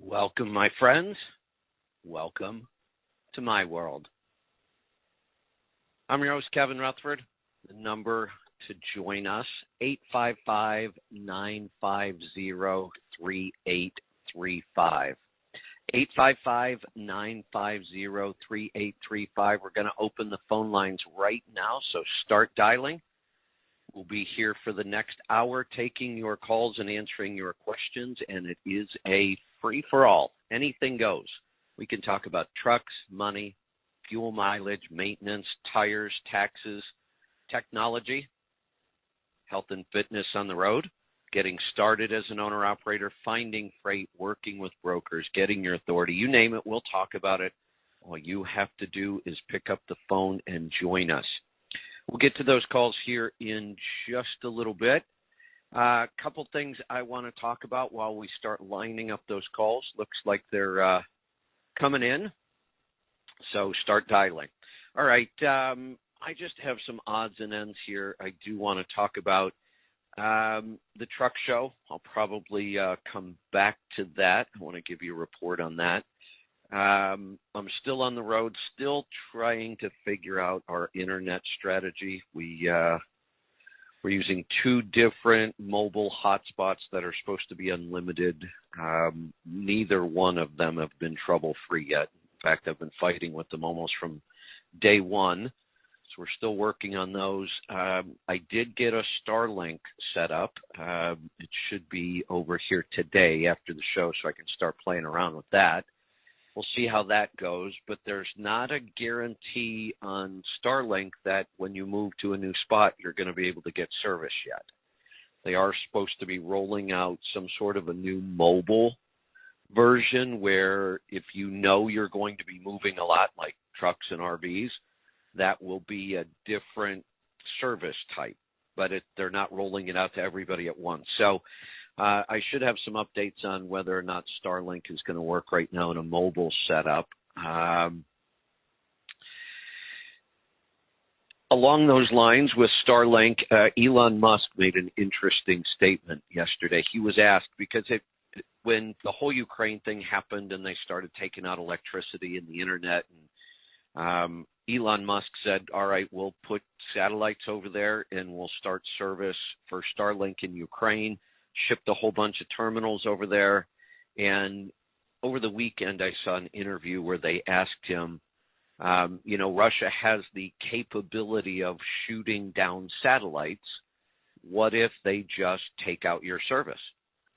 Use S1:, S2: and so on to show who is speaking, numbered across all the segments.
S1: Welcome, my friends. Welcome to my world. I'm your host, Kevin Rutherford. The number to join us, 855-950-3835. 855-950-3835. We're going to open the phone lines right now, so start dialing. We'll be here for the next hour taking your calls and answering your questions, and it is a free-for-all. Anything goes. We can talk about trucks, money, fuel mileage, maintenance, tires, taxes, technology, health and fitness on the road, getting started as an owner-operator, finding freight, working with brokers, getting your authority. You name it, we'll talk about it. All you have to do is pick up the phone and join us. We'll get to those calls here in just a little bit. A couple things I want to talk about while we start lining up those calls. Looks like they're coming in, so start dialing. All right, I just have some odds and ends here I do want to talk about. The truck show, I'll probably come back to that. I want to give you a report on that. I'm still on the road, still trying to figure out our internet strategy. We're using two different mobile hotspots that are supposed to be unlimited. Neither one of them have been trouble-free yet. In fact, I've been fighting with them almost from day one. So we're still working on those. I did get a Starlink set up. It should be over here today after the show, so I can start playing around with that. We'll see how that goes, but there's not a guarantee on Starlink that when you move to a new spot, you're going to be able to get service yet. They are supposed to be rolling out some sort of a new mobile version where if you know you're going to be moving a lot, like trucks and RVs, that will be a different service type, but they're not rolling it out to everybody at once. So I should have some updates on whether or not Starlink is going to work right now in a mobile setup. Along those lines with Starlink, Elon Musk made an interesting statement yesterday. He was asked, because when the whole Ukraine thing happened and they started taking out electricity and the internet, and Elon Musk said, all right, we'll put satellites over there and we'll start service for Starlink in Ukraine. Shipped a whole bunch of terminals over there. And over the weekend, I saw an interview where they asked him, Russia has the capability of shooting down satellites. What if they just take out your service?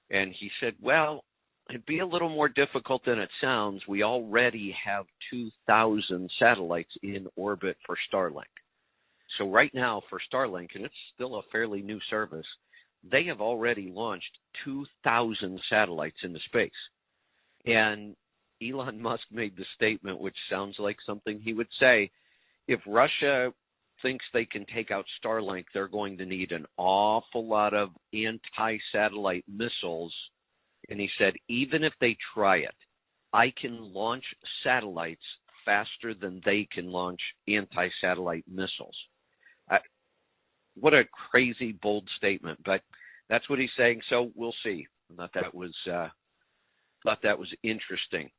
S1: And he said, well, it'd be a little more difficult than it sounds. We already have 2,000 satellites in orbit for Starlink. So right now for Starlink, and it's still a fairly new service, they have already launched 2,000 satellites into space. And Elon Musk made the statement, which sounds like something he would say, if Russia thinks they can take out Starlink, they're going to need an awful lot of anti-satellite missiles. And he said, even if they try it, I can launch satellites faster than they can launch anti-satellite missiles. What a crazy, bold statement, but that's what he's saying. So we'll see. I thought that was interesting.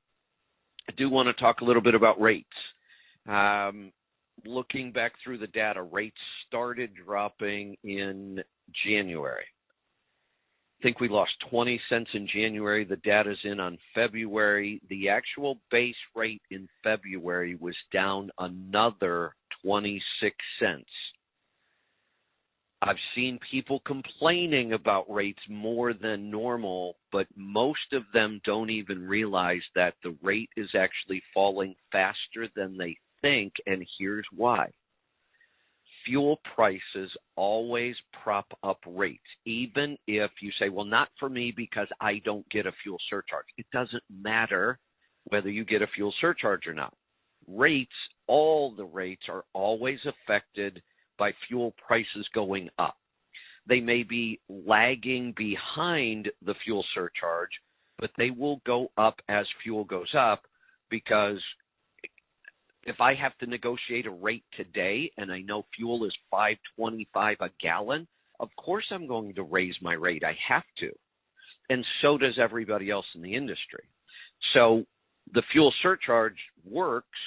S1: I do want to talk a little bit about rates. Looking back through the data, rates started dropping in January. I think we lost 20 cents in January. The data's in on February. The actual base rate in February was down another 26 cents. I've seen people complaining about rates more than normal, but most of them don't even realize that the rate is actually falling faster than they think, and here's why. Fuel prices always prop up rates, even if you say, well, not for me because I don't get a fuel surcharge. It doesn't matter whether you get a fuel surcharge or not. Rates, all the rates are always affected by fuel prices going up. They may be lagging behind the fuel surcharge, but they will go up as fuel goes up, because if I have to negotiate a rate today and I know fuel is $5.25 a gallon, of course I'm going to raise my rate. I have to. And so does everybody else in the industry. So the fuel surcharge works,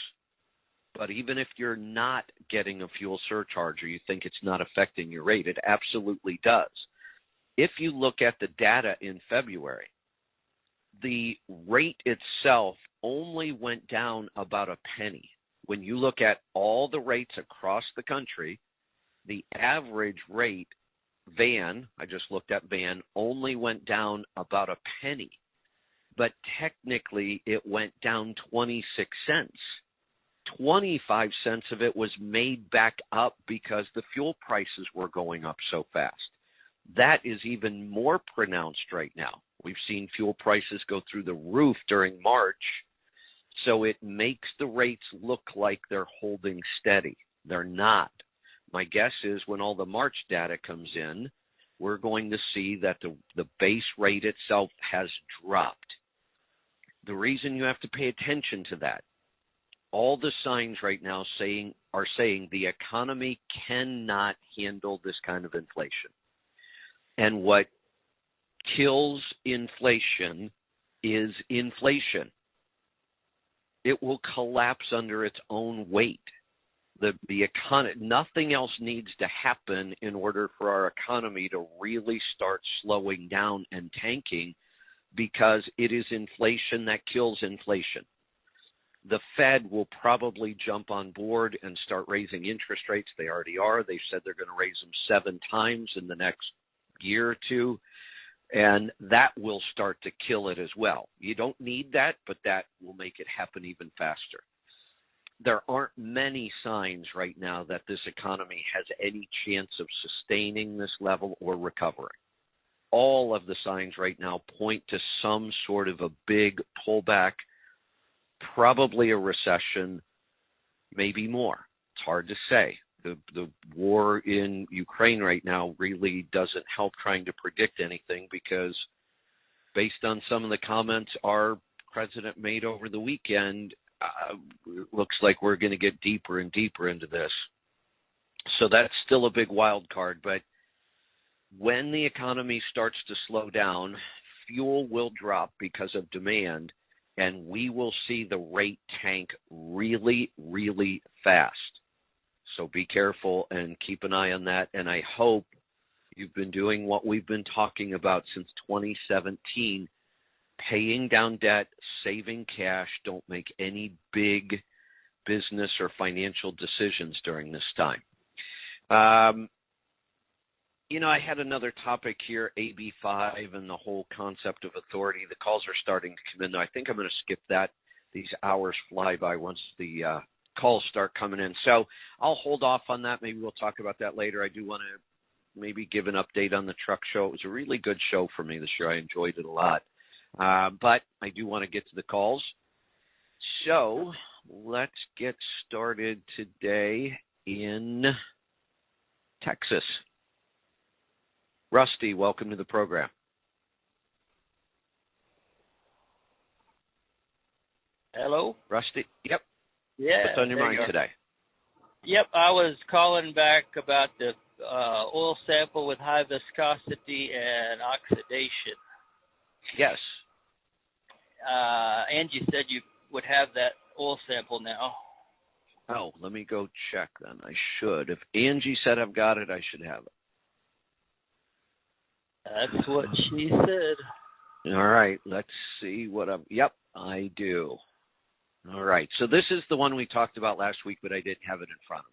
S1: but even if you're not getting a fuel surcharge or you think it's not affecting your rate, it absolutely does. If you look at the data in February, the rate itself only went down about a penny. When you look at all the rates across the country, the average rate van, I just looked at van, only went down about a penny. But technically, it went down 26 cents. 25 cents of it was made back up because the fuel prices were going up so fast. That is even more pronounced right now. We've seen fuel prices go through the roof during March, so it makes the rates look like they're holding steady. They're not. My guess is when all the March data comes in, we're going to see that the base rate itself has dropped. The reason you have to pay attention to that, all the signs right now are saying the economy cannot handle this kind of inflation. And what kills inflation is inflation. It will collapse under its own weight. Nothing else needs to happen in order for our economy to really start slowing down and tanking, because it is inflation that kills inflation. The Fed will probably jump on board and start raising interest rates. They already are. They said they're going to raise them 7 times in the next year or two, and that will start to kill it as well. You don't need that, but that will make it happen even faster. There aren't many signs right now that this economy has any chance of sustaining this level or recovering. All of the signs right now point to some sort of a big pullback, probably a recession, maybe more. It's hard to say. The war in Ukraine right now really doesn't help trying to predict anything, because based on some of the comments our president made over the weekend, it looks like we're going to get deeper and deeper into this. So that's still a big wild card. But when the economy starts to slow down, fuel will drop because of demand, and we will see the rate tank really, really fast. So be careful and keep an eye on that. And I hope you've been doing what we've been talking about since 2017, paying down debt, saving cash. Don't make any big business or financial decisions during this time. I had another topic here, AB 5 and the whole concept of authority. The calls are starting to come in, though. I think I'm going to skip that. These hours fly by once the calls start coming in. So I'll hold off on that. Maybe we'll talk about that later. I do want to maybe give an update on the truck show. It was a really good show for me this year. I enjoyed it a lot. But I do want to get to the calls. So let's get started today in Texas. Rusty, welcome to the program.
S2: Hello?
S1: Rusty? Yep.
S2: Yeah.
S1: What's on your mind today?
S2: Yep, I was calling back about the oil sample with high viscosity and oxidation.
S1: Yes.
S2: Angie said you would have that oil sample now.
S1: Oh, let me go check then. I should. If Angie said I've got it, I should have it.
S2: That's what she said.
S1: All right, let's see what I'm... Yep, I do. All right, so this is the one we talked about last week, but I didn't have it in front of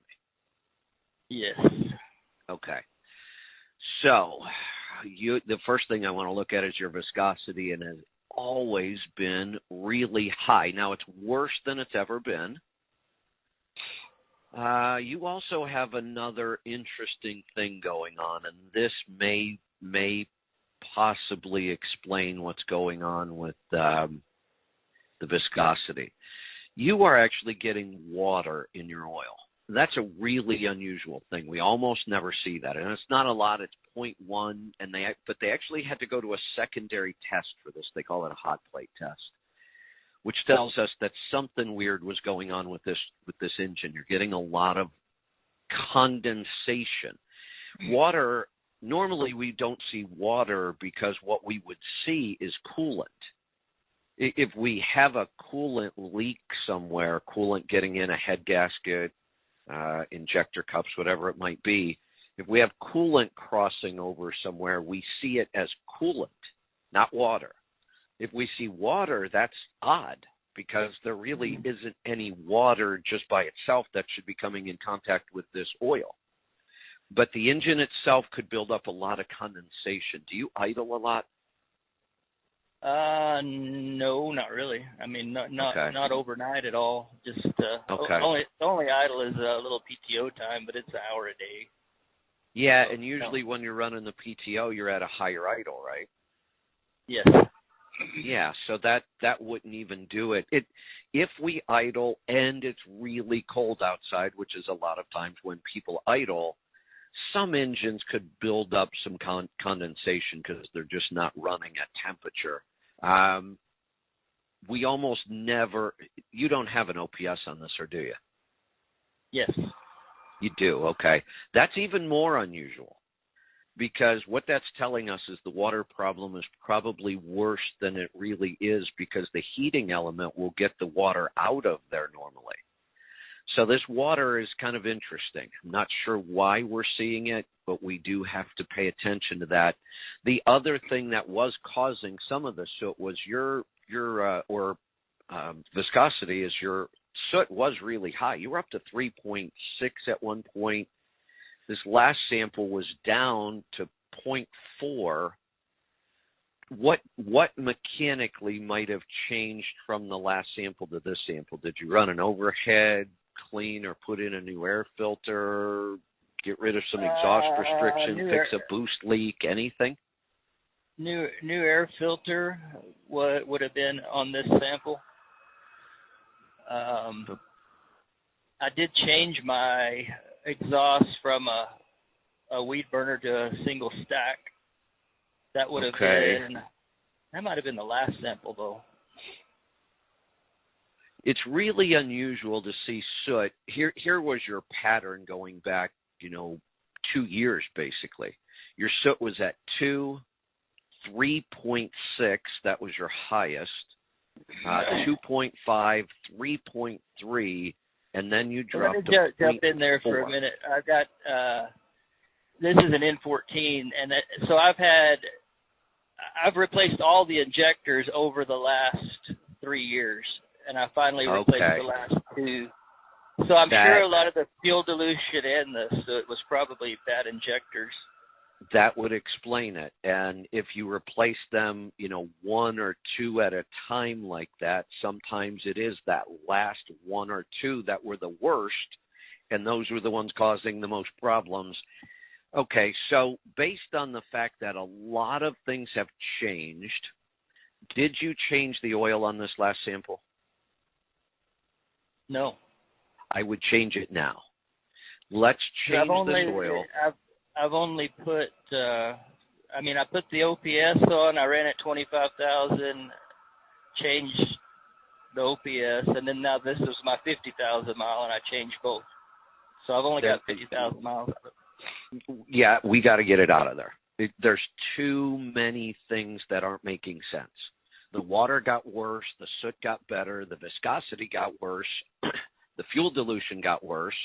S1: me.
S2: Yes.
S1: Okay. So the first thing I want to look at is your viscosity, and it has always been really high. Now, it's worse than it's ever been. You also have another interesting thing going on, and this may possibly explain what's going on with the viscosity. You are actually getting water in your oil. That's a really unusual thing. We almost never see that, and it's not a lot. It's 0.1, but they actually had to go to a secondary test for this. They call it a hot plate test, which tells us that something weird was going on with this engine. You're getting a lot of condensation. Water, normally we don't see water because what we would see is coolant. If we have a coolant leak somewhere, coolant getting in a head gasket, injector cups, whatever it might be, if we have coolant crossing over somewhere, we see it as coolant, not water. If we see water, that's odd because there really isn't any water just by itself that should be coming in contact with this oil. But the engine itself could build up a lot of condensation. Do you idle a lot?
S2: No, not really. I mean, not
S1: Okay.
S2: not overnight at all. Just
S1: Okay.
S2: only idle is a little PTO time, but it's an hour a day.
S1: Yeah,
S2: So,
S1: and usually when you're running the PTO, you're at a higher idle, right?
S2: Yes.
S1: Yeah, so that wouldn't even do it. If we idle and it's really cold outside, which is a lot of times when people idle, some engines could build up some condensation because they're just not running at temperature. We almost never. You don't have an OPS on this, or do you?
S2: Yes.
S1: You do. Okay, that's even more unusual. Because what that's telling us is the water problem is probably worse than it really is because the heating element will get the water out of there normally. So this water is kind of interesting. I'm not sure why we're seeing it, but we do have to pay attention to that. The other thing that was causing some of the soot was your viscosity is your soot was really high. You were up to 3.6 at one point. This last sample was down to 0.4. What mechanically might have changed from the last sample to this sample? Did you run an overhead, clean, or put in a new air filter, get rid of some exhaust restriction, fix a boost leak, anything?
S2: New air filter would have been on this sample. I did change my exhaust from a weed burner to a single stack. That would have been, that might have been the last sample though.
S1: It's really unusual to see soot. Here was your pattern going back, 2 years basically. Your soot was at 2, 3.6, that was your highest, 2.5, 3.3, and then you dropped.
S2: Let me jump in there for a minute. I've got this is an N14, and so I've replaced all the injectors over the last 3 years, and I finally replaced the last 2. So I'm sure a lot of the fuel dilution and the soot was probably bad injectors.
S1: That would explain it. And if you replace them, 1 or 2 at a time like that, sometimes it is that last 1 or 2 that were the worst, and those were the ones causing the most problems. Okay, so based on the fact that a lot of things have changed, did you change the oil on this last sample?
S2: No.
S1: I would change it now. Let's change this oil.
S2: I've only put, I put the OPS on. I ran at 25,000, changed the OPS, and then now this is my 50,000 mile, and I changed both. So I've only got 50,000 miles.
S1: Yeah, we got to get it out of there. There's too many things that aren't making sense. The water got worse, the soot got better, the viscosity got worse, the fuel dilution got worse.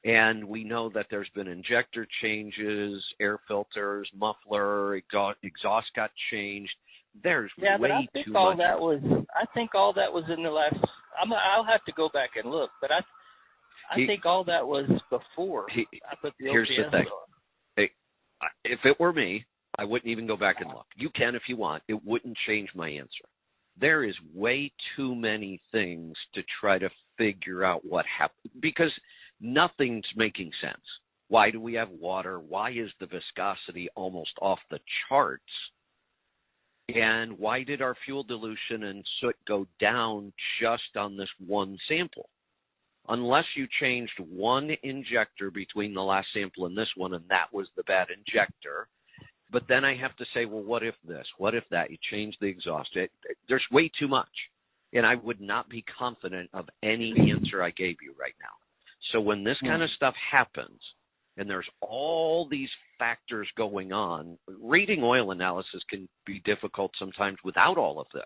S1: And we know that there's been injector changes, air filters, muffler, exhaust got changed. There's way too much. I think all that was in the last. I'll have to go back and look, but I think all that was before I put the OPS here's the thing.
S2: on.
S1: Hey, if it were me, I wouldn't even go back and look. You can if you want. It wouldn't change my answer. There is way too many things to try to figure out what happened because nothing's making sense. Why do we have water? Why is the viscosity almost off the charts? And why did our fuel dilution and soot go down just on this one sample? Unless you changed one injector between the last sample and this one, and that was the bad injector. But then I have to say, well, what if this? What if that? You change the exhaust. There's way too much. And I would not be confident of any answer I gave you right now. So when this kind of stuff happens, and there's all these factors going on, reading oil analysis can be difficult sometimes without all of this.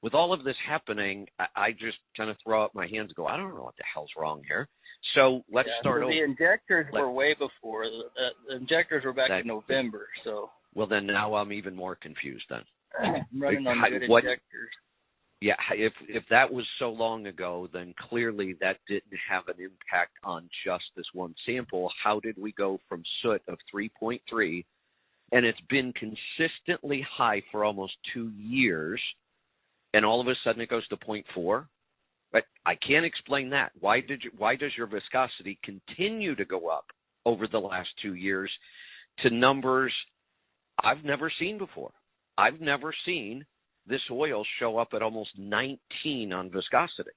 S1: with all of this happening, I just kind of throw up my hands and go, I don't know what the hell's wrong here. So let's start over.
S2: The injectors were way before. The injectors were back in November. So. Well,
S1: then now I'm even more confused then.
S2: I'm running on good injectors.
S1: Yeah, if that was so long ago, then clearly that didn't have an impact on just this one sample. How did we go from soot of 3.3, and it's been consistently high for almost 2 years, and all of a sudden it goes to 0.4? But I can't explain that. Why does your viscosity continue to go up over the last 2 years to numbers I've never seen before? I've never seen this oil show up at almost 19 on viscosity.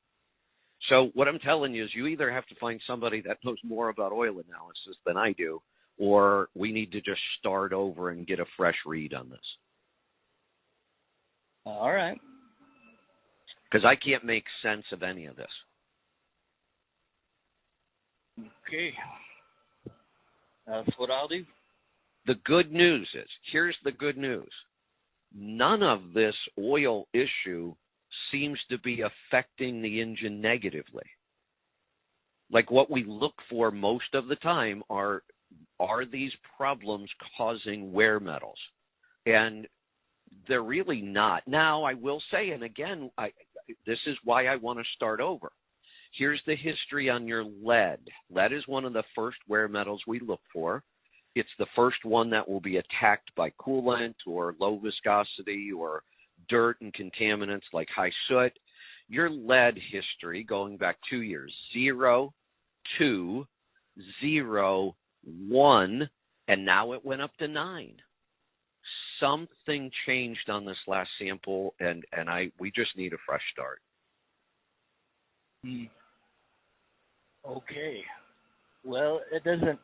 S1: So what I'm telling you is you either have to find somebody that knows more about oil analysis than I do, or we need to just start over and get a fresh read on this.
S2: All right.
S1: Because I can't make sense of any of this.
S2: Okay. That's what I'll do.
S1: The good news is, here's the good news. None of this oil issue seems to be affecting the engine negatively. Like what we look for most of the time are these problems causing wear metals? And they're really not. Now, I will say, and again, this is why I want to start over. Here's the history on your lead. Lead is one of the first wear metals we look for. It's the first one that will be attacked by coolant or low viscosity or dirt and contaminants like high soot. Your lead history going back 2 years, 0, 2, 0, 1, and now it went up to 9. Something changed on this last sample, and we just need a fresh start.
S2: Okay. Well, it doesn't.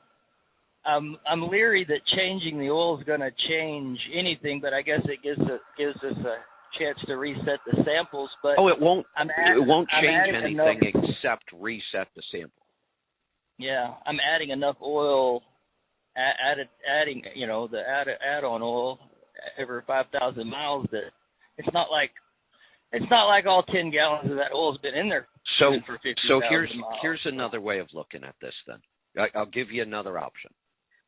S2: I'm leery that changing the oil is going to change anything, but I guess it gives us a chance to reset the samples. But
S1: it won't. It won't change anything except reset the sample.
S2: Yeah, I'm adding enough oil, adding the add-on oil every 5,000 miles that it's not like all 10 gallons of that oil's been in there.
S1: So
S2: for 50,000 miles.
S1: Here's another way of looking at this. Then I'll give you another option.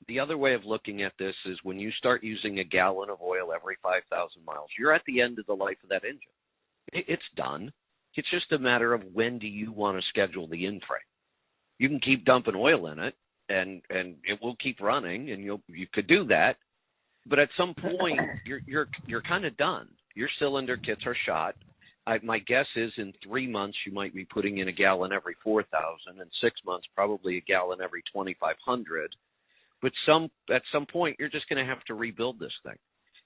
S1: The other way of looking at this is when you start using a gallon of oil every 5,000 miles, you're at the end of the life of that engine. It's done. It's just a matter of when do you want to schedule the in-frame. You can keep dumping oil in it, and it will keep running, and you could do that. But at some point, you're kind of done. Your cylinder kits are shot. My guess is in 3 months you might be putting in a gallon every 4,000. In 6 months, probably a gallon every 2,500. But at some point, you're just going to have to rebuild this thing.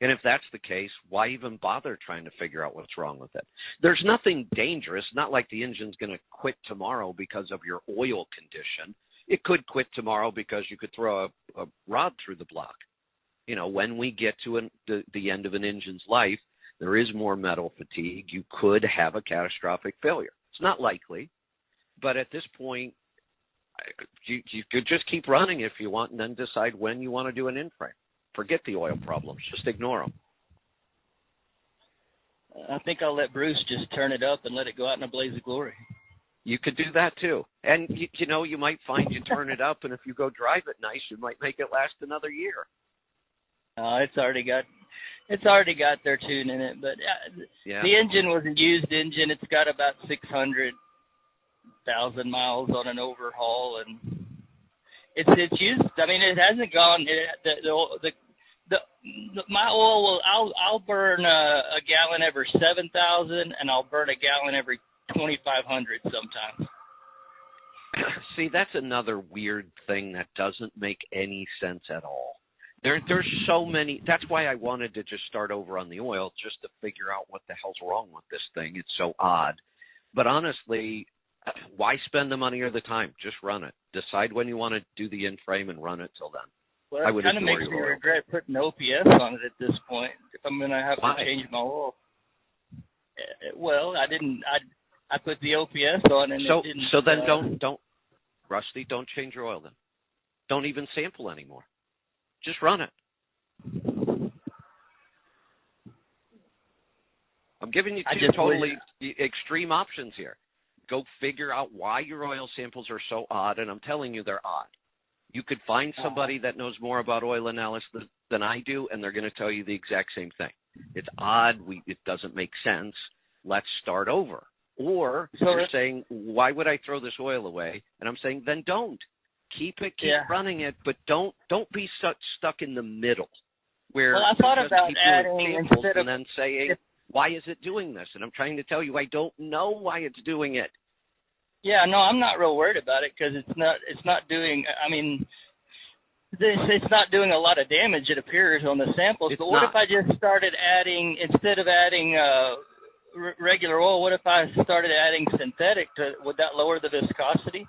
S1: And if that's the case, why even bother trying to figure out what's wrong with it? There's nothing dangerous. Not like the engine's going to quit tomorrow because of your oil condition. It could quit tomorrow because you could throw a rod through the block. When we get to the end of an engine's life, there is more metal fatigue. You could have a catastrophic failure. It's not likely, but at this point, you could just keep running if you want and then decide when you want to do an in-frame. Forget the oil problems. Just ignore them.
S2: I think I'll let Bruce just turn it up and let it go out in a blaze of glory.
S1: You could do that too. And, you might find you turn it up, and if you go drive it nice, you might make it last another year.
S2: It's already got their tune in it, but The engine was a used engine. It's got about 600,000 miles on an overhaul, and it's used. I mean, it hasn't gone. My oil will. I'll burn a gallon every 7,000, and I'll burn a gallon every 2,500 sometimes.
S1: See, that's another weird thing that doesn't make any sense at all. There's so many. That's why I wanted to just start over on the oil, just to figure out what the hell's wrong with this thing. It's so odd. But honestly, why spend the money or the time? Just run it. Decide when you want to do the in-frame and run it till then.
S2: Well, it kind of makes me regret putting OPS on it at this point. If I'm going to have to change my oil. Well, I didn't. I put the OPS on, and it didn't.
S1: So then don't, Rusty. Don't change your oil then. Don't even sample anymore. Just run it. I'm giving you two totally extreme options here. Go figure out why your oil samples are so odd, and I'm telling you they're odd. You could find somebody that knows more about oil analysis than I do, and they're going to tell you the exact same thing. It's odd. It doesn't make sense. Let's start over. Or you're saying, why would I throw this oil away? And I'm saying, then don't. Keep running it, but don't be stuck in the middle where
S2: I thought about adding instead of
S1: and then saying, why is it doing this? And I'm trying to tell you, I don't know why it's doing it.
S2: Yeah, no, I'm not real worried about it because it's not doing. I mean, it's not doing a lot of damage. It appears on the samples. But what if I just started adding instead of adding regular oil? What if I started adding synthetic? Would that lower the viscosity?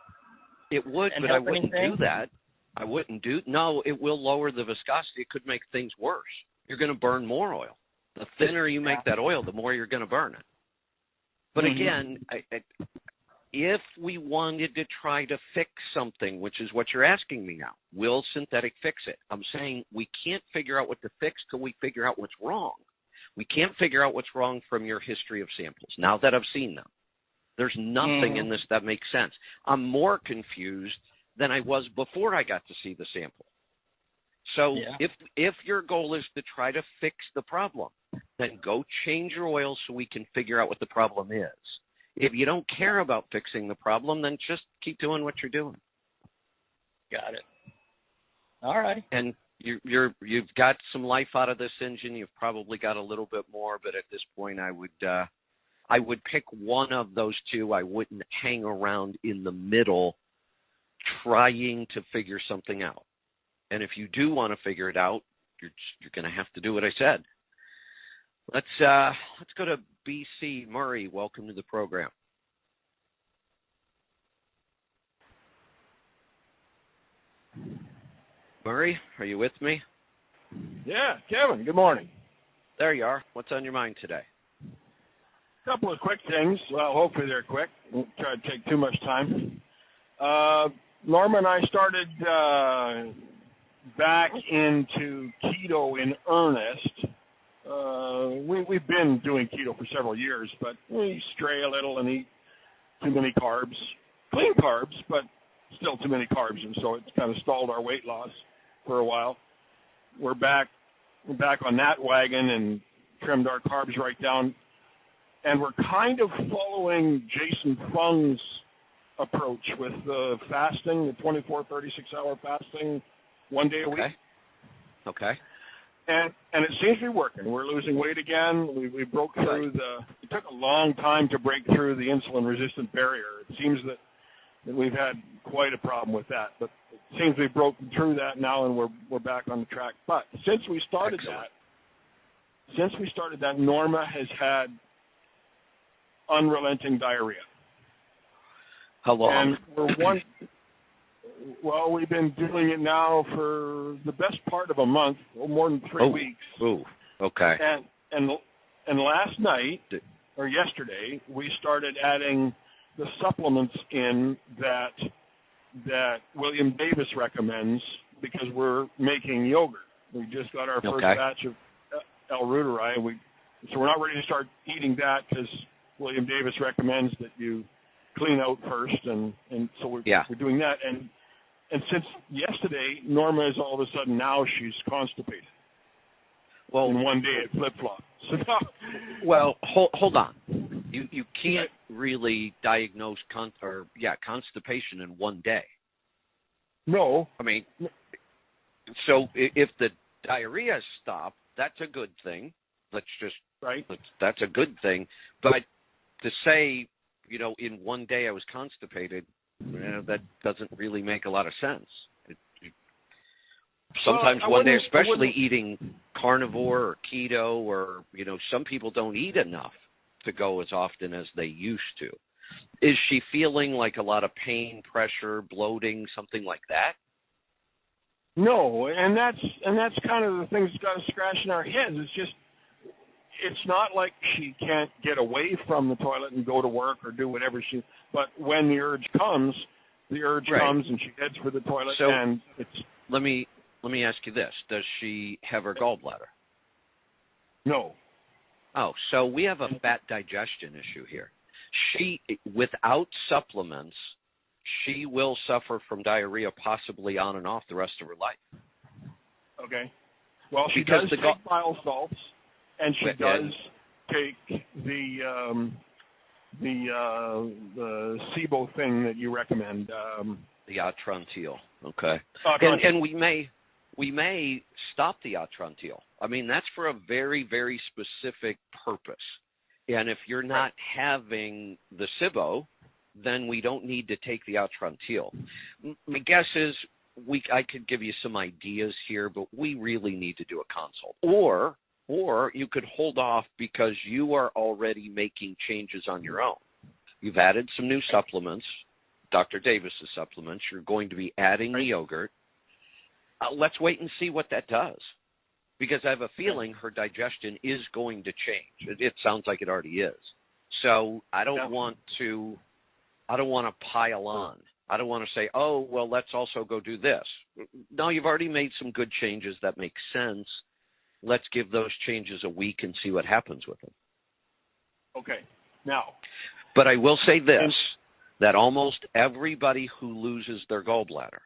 S1: It would, but I wouldn't do that. I wouldn't do. No, it will lower the viscosity. It could make things worse. You're going to burn more oil. The thinner you make that oil, the more you're going to burn it. But again, if we wanted to try to fix something, which is what you're asking me now, will synthetic fix it? I'm saying we can't figure out what to fix till we figure out what's wrong. We can't figure out what's wrong from your history of samples, now that I've seen them. There's nothing in this that makes sense. I'm more confused than I was before I got to see the sample. So if your goal is to try to fix the problem, then go change your oil so we can figure out what the problem is. If you don't care about fixing the problem, then just keep doing what you're doing.
S2: Got it. All right.
S1: And you've got some life out of this engine. You've probably got a little bit more, but at this point, I would pick one of those two. I wouldn't hang around in the middle trying to figure something out. And if you do want to figure it out, you're going to have to do what I said. Let's go to BC. Murray, welcome to the program. Murray, are you with me?
S3: Yeah, Kevin, good morning.
S1: There you are. What's on your mind today?
S3: A couple of quick things. Well, hopefully they're quick. Won't try to take too much time. Norma and I started back into keto in earnest. We've been doing keto for several years, but we stray a little and eat too many carbs. Clean carbs, but still too many carbs, and so it's kind of stalled our weight loss for a while. We're back on that wagon and trimmed our carbs right down, and we're kind of following Jason Fung's approach with the fasting, the 24, 36-hour fasting, 1 day a week.
S1: Okay.
S3: And it seems to be working. We're losing weight again. We broke through it took a long time to break through the insulin-resistant barrier. It seems that we've had quite a problem with that. But it seems we've broken through that now, and we're back on the track. But since we started that, Norma has had unrelenting diarrhea.
S1: How long?
S3: And we've been doing it now for the best part of a month, more than 3 weeks.
S1: Oh, okay.
S3: And last night or yesterday, we started adding the supplements in that William Davis recommends because we're making yogurt. We just got our first batch of L-reuteri, so we're not ready to start eating that because William Davis recommends that you clean out first, and so we're doing that. And since yesterday, Norma is all of a sudden now she's constipated. Well, in 1 day it flip-flopped. So
S1: well, hold on. You can't really diagnose constipation in 1 day.
S3: No.
S1: I mean, so if the diarrhea stopped, that's a good thing. That's a good thing. But to say, in 1 day I was constipated, that doesn't really make a lot of sense. Sometimes 1 day, especially eating carnivore or keto, or some people don't eat enough to go as often as they used to. Is she feeling like a lot of pain, pressure, bloating, something like that?
S3: No, and that's kind of the thing that's got us scratching our heads. It's not like she can't get away from the toilet and go to work or do whatever but when the urge comes, comes and she heads for the toilet.
S1: So
S3: and it's.
S1: Let me ask you this: does she have her gallbladder?
S3: No.
S1: Oh, so we have a fat digestion issue here. She, without supplements, she will suffer from diarrhea possibly on and off the rest of her life.
S3: Okay. Well, she
S1: Because
S3: does take bile salts, and she does take the SIBO thing that you recommend.
S1: The Atrantil. Okay. And we may stop the Atrantil. I mean, that's for a very, very specific purpose. And if you're not having the SIBO, then we don't need to take the Atrantil. My guess is I could give you some ideas here, but we really need to do a consult. Or you could hold off because you are already making changes on your own. You've added some new supplements, Dr. Davis's supplements. You're going to be adding the yogurt. Let's wait and see what that does, because I have a feeling her digestion is going to change. It sounds like it already is. So I don't want to pile on. I don't want to say, oh, well, let's also go do this. No, you've already made some good changes that make sense. Let's give those changes a week and see what happens with them.
S3: Okay. Now.
S1: But I will say this, that almost everybody who loses their gallbladder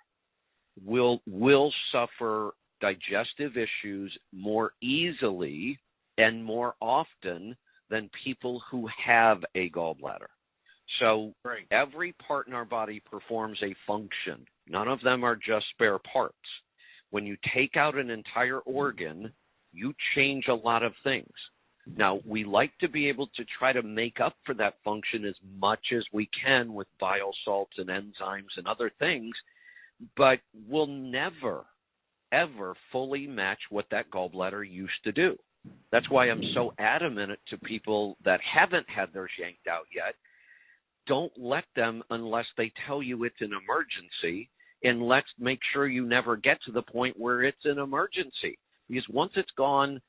S1: will suffer digestive issues more easily and more often than people who have a gallbladder. So every part in our body performs a function. None of them are just spare parts. When you take out an entire organ, you change a lot of things. Now, we like to be able to try to make up for that function as much as we can with bile salts and enzymes and other things, but we'll never, ever fully match what that gallbladder used to do. That's why I'm so adamant to people that haven't had theirs yanked out yet. Don't let them unless they tell you it's an emergency, and let's make sure you never get to the point where it's an emergency. Because once it's gone,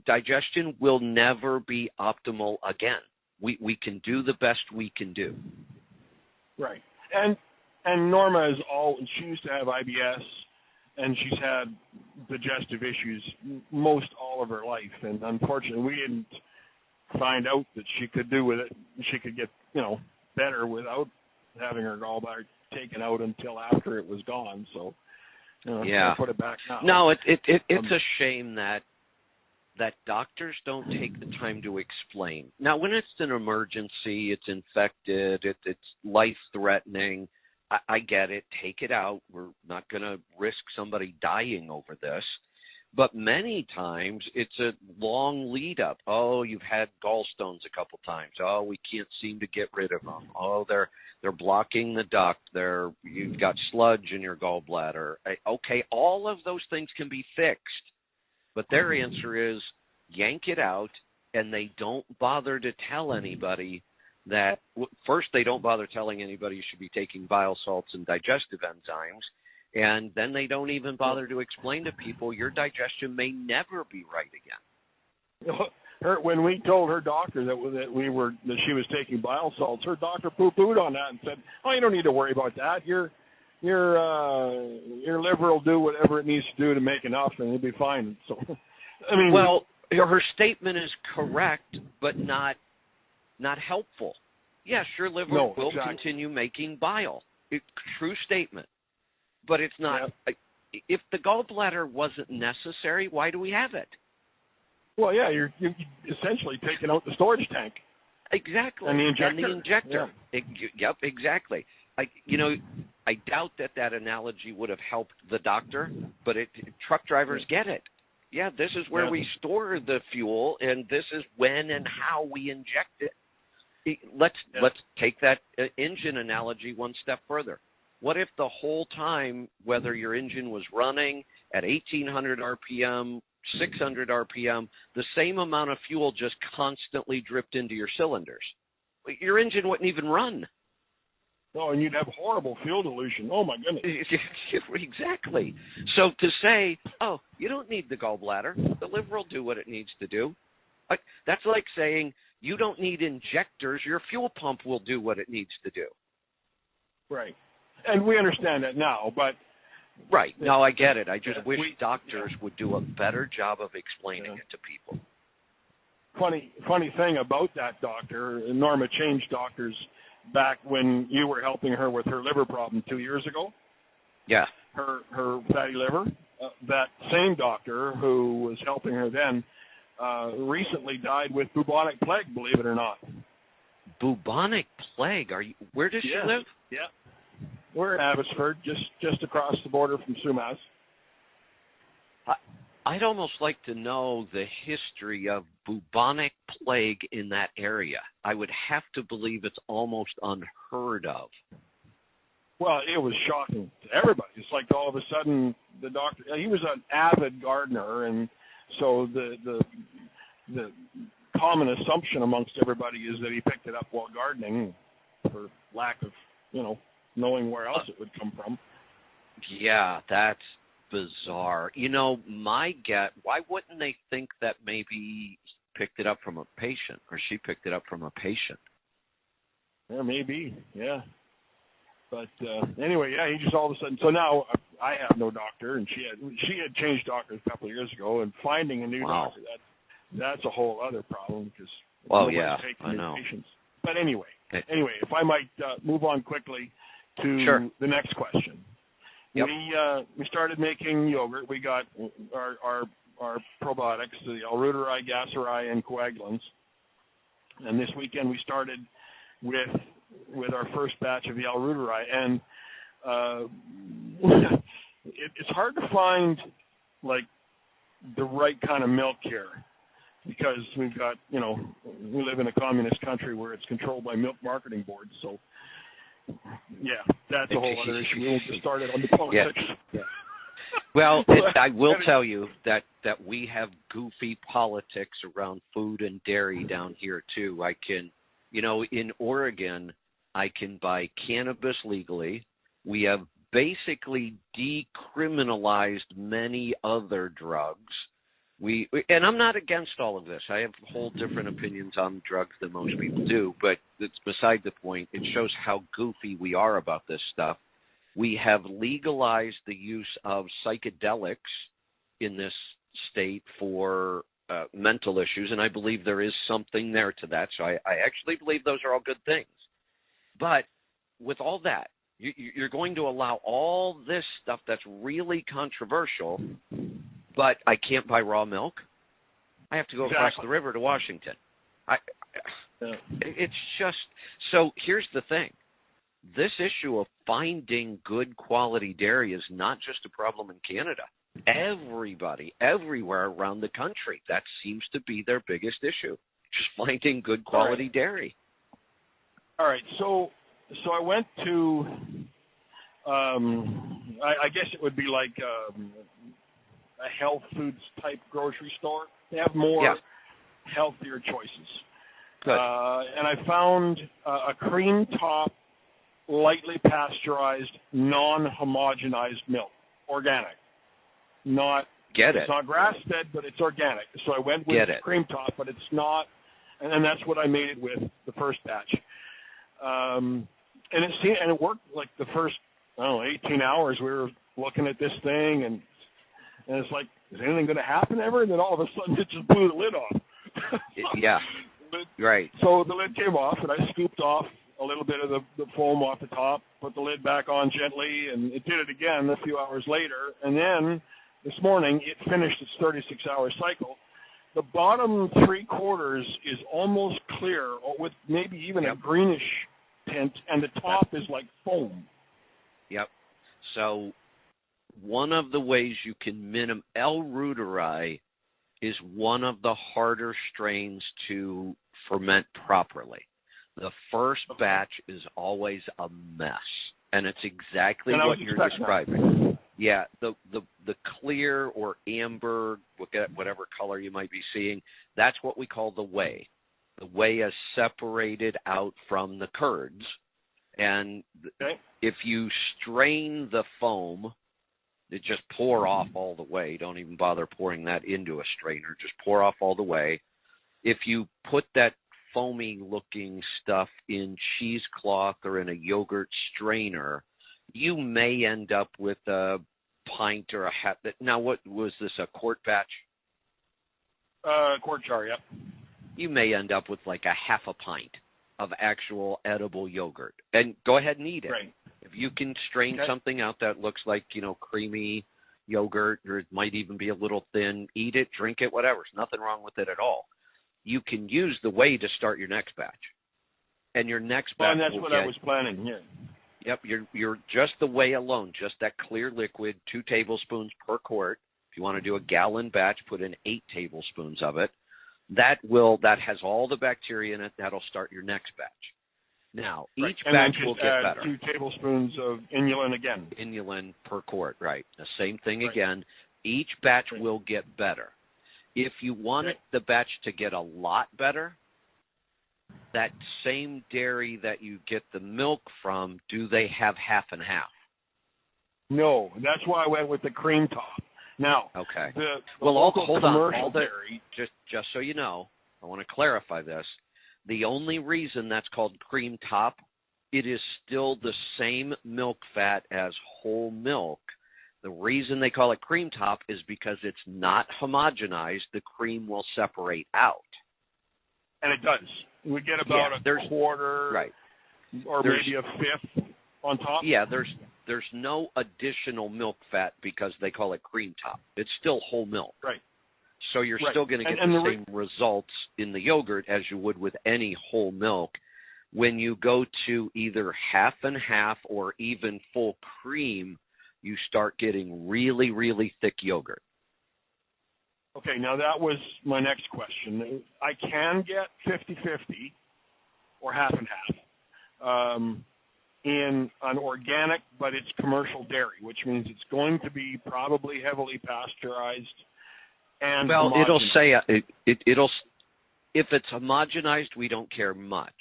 S1: digestion will never be optimal again. We can do the best we can do.
S3: Right. And Norma she used to have IBS, and she's had digestive issues most all of her life. And unfortunately, we didn't find out that she could do with it. She could get, better without having her gallbladder taken out until after it was gone. So, put it back now.
S1: No, it's a shame that doctors don't take the time to explain. Now, when it's an emergency, it's infected, it's life-threatening, I get it. Take it out. We're not going to risk somebody dying over this. But many times it's a long lead up. Oh, you've had gallstones a couple times. Oh, we can't seem to get rid of them. Oh, they're blocking the duct. You've got sludge in your gallbladder. Okay, all of those things can be fixed. But their answer is yank it out, and they don't bother to tell anybody that. First, they don't bother telling anybody you should be taking bile salts and digestive enzymes. And then they don't even bother to explain to people your digestion may never be right again.
S3: When we told her doctor that she was taking bile salts, her doctor poo-pooed on that and said, "Oh, you don't need to worry about that. Your liver will do whatever it needs to do to make enough, and you'll be fine." So, I mean,
S1: well, her statement is correct, but not helpful. Yes, your liver will continue making bile. True statement. But it's not. Yeah. If the gallbladder wasn't necessary, why do we have it?
S3: Well, yeah, you're essentially taking out the storage tank.
S1: Exactly.
S3: And the injector.
S1: And the injector.
S3: Yeah.
S1: Yep, exactly. I doubt that analogy would have helped the doctor, but truck drivers get it. Yeah, this is where we store the fuel, and this is when and how we inject it. Let's take that engine analogy one step further. What if the whole time, whether your engine was running at 1,800 RPM, 600 RPM, the same amount of fuel just constantly dripped into your cylinders? Your engine wouldn't even run.
S3: Oh, and you'd have horrible fuel dilution. Oh, my goodness.
S1: Exactly. So to say, oh, you don't need the gallbladder, the liver will do what it needs to do. That's like saying you don't need injectors, your fuel pump will do what it needs to do.
S3: Right. And we understand that now, but...
S1: Right. No, I get it. I just wish doctors would do a better job of explaining it to people.
S3: funny thing about that doctor, Norma changed doctors back when you were helping her with her liver problem 2 years ago.
S1: Yeah.
S3: Her fatty liver. That same doctor who was helping her then recently died with bubonic plague, believe it or not.
S1: Bubonic plague? Where does she live?
S3: Yeah. We're in Abbotsford, just across the border from Sumas.
S1: I'd almost like to know the history of bubonic plague in that area. I would have to believe it's almost unheard of.
S3: Well, it was shocking to everybody. It's like all of a sudden the doctor, he was an avid gardener, and so the common assumption amongst everybody is that he picked it up while gardening for lack of, knowing where else it would come from.
S1: Yeah, that's bizarre. My guess, why wouldn't they think that maybe he picked it up from a patient, or she picked it up from a patient?
S3: Yeah, maybe, yeah. But anyway, yeah, he just all of a sudden. So now I have no doctor, and she had changed doctors a couple of years ago, and finding a new doctor, that's a whole other problem because nobody's taking new patients. But anyway, if I might move on quickly to the next question.
S1: Yep.
S3: We started making yogurt. We got our probiotics, the L-Reuteri, Gaceri, and coagulants. And this weekend we started with our first batch of the L-Reuteri, and it's hard to find like the right kind of milk here because we've got, we live in a communist country where it's controlled by milk marketing boards. So, yeah, that's a whole other issue. We won't get started on the politics.
S1: Yeah. Well, I will tell you that we have goofy politics around food and dairy down here too. I can, in Oregon, I can buy cannabis legally. We have basically decriminalized many other drugs. And I'm not against all of this. I have whole different opinions on drugs than most people do, but it's beside the point. It shows how goofy we are about this stuff. We have legalized the use of psychedelics in this state for mental issues, and I believe there is something there to that. So I actually believe those are all good things. But with all that, you're going to allow all this stuff that's really controversial, but I can't buy raw milk. I have to go across the river to Washington. It's just – so here's the thing. This issue of finding good quality dairy is not just a problem in Canada. Everybody, everywhere around the country, that seems to be their biggest issue, just finding good quality dairy.
S3: All right, so I went to, I guess it would be like a health foods type grocery store. They have more healthier choices.
S1: Good.
S3: And I found a cream top, lightly pasteurized, non-homogenized milk, organic. It's not grass-fed, but it's organic. So I went with cream top, but it's not, and that's what I made it with the first batch. And it worked like the first, 18 hours. We were looking at this thing, and it's like, is anything going to happen ever? And then all of a sudden, it just blew the lid off.
S1: Right.
S3: So the lid came off, and I scooped off a little bit of the foam off the top, put the lid back on gently, and it did it again a few hours later. And then this morning, it finished its 36-hour cycle. The bottom 3/4 is almost clear, with maybe even a greenish tint, and the top is like foam. Yep.
S1: So one of the ways you can L-Reuteri is one of the harder strains to ferment properly. The first batch is always a mess, and it's exactly what you're describing. Yeah, the clear or amber, whatever color you might be seeing, that's what we call the whey. The whey is separated out from the curds, and if you strain the foam, it just pour off all the whey. Don't even bother pouring that into a strainer. Just pour off all the whey. If you put that foamy-looking stuff in cheesecloth or in a yogurt strainer, you may end up with a pint or a half. Now, what was this, a quart batch?
S3: Quart jar, yep.
S1: you may end up with like a half a pint of actual edible yogurt. And go ahead and eat it.
S3: Right.
S1: If you can strain something out that looks like, creamy yogurt, or it might even be a little thin, eat it, drink it, whatever. There's nothing wrong with it at all. You can use the whey to start your next batch. And your next batch
S3: and that's what I was planning here.
S1: Yep, you're just the whey alone, just that clear liquid, 2 tablespoons per quart. If you want to do a gallon batch, put in 8 tablespoons of it. That has all the bacteria in it. That'll start your next batch. Now, each batch will get better.
S3: 2 tablespoons of inulin again.
S1: Inulin per quart, right. The same thing again. Each batch will get better. If you wanted the batch to get a lot better, that same dairy that you get the milk from, do they have half and half?
S3: No, that's why I went with the cream top. Now,
S1: okay.
S3: The
S1: local
S3: commercial dairy.
S1: Just so you know, I want to clarify this. The only reason that's called cream top, it is still the same milk fat as whole milk. The reason they call it cream top is because it's not homogenized. The cream will separate out.
S3: And it does. We get about a quarter, or maybe a fifth on top.
S1: Yeah, there's no additional milk fat because they call it cream top. It's still whole milk.
S3: Right.
S1: So you're still going to get the same results in the yogurt as you would with any whole milk. When you go to either half and half or even full cream, you start getting really, really thick yogurt.
S3: Okay, now that was my next question. I can get 50-50 or half and half in an organic, but it's commercial dairy, which means it's going to be probably heavily pasteurized and homogenized.
S1: It'll say it'll if it's homogenized, we don't care much.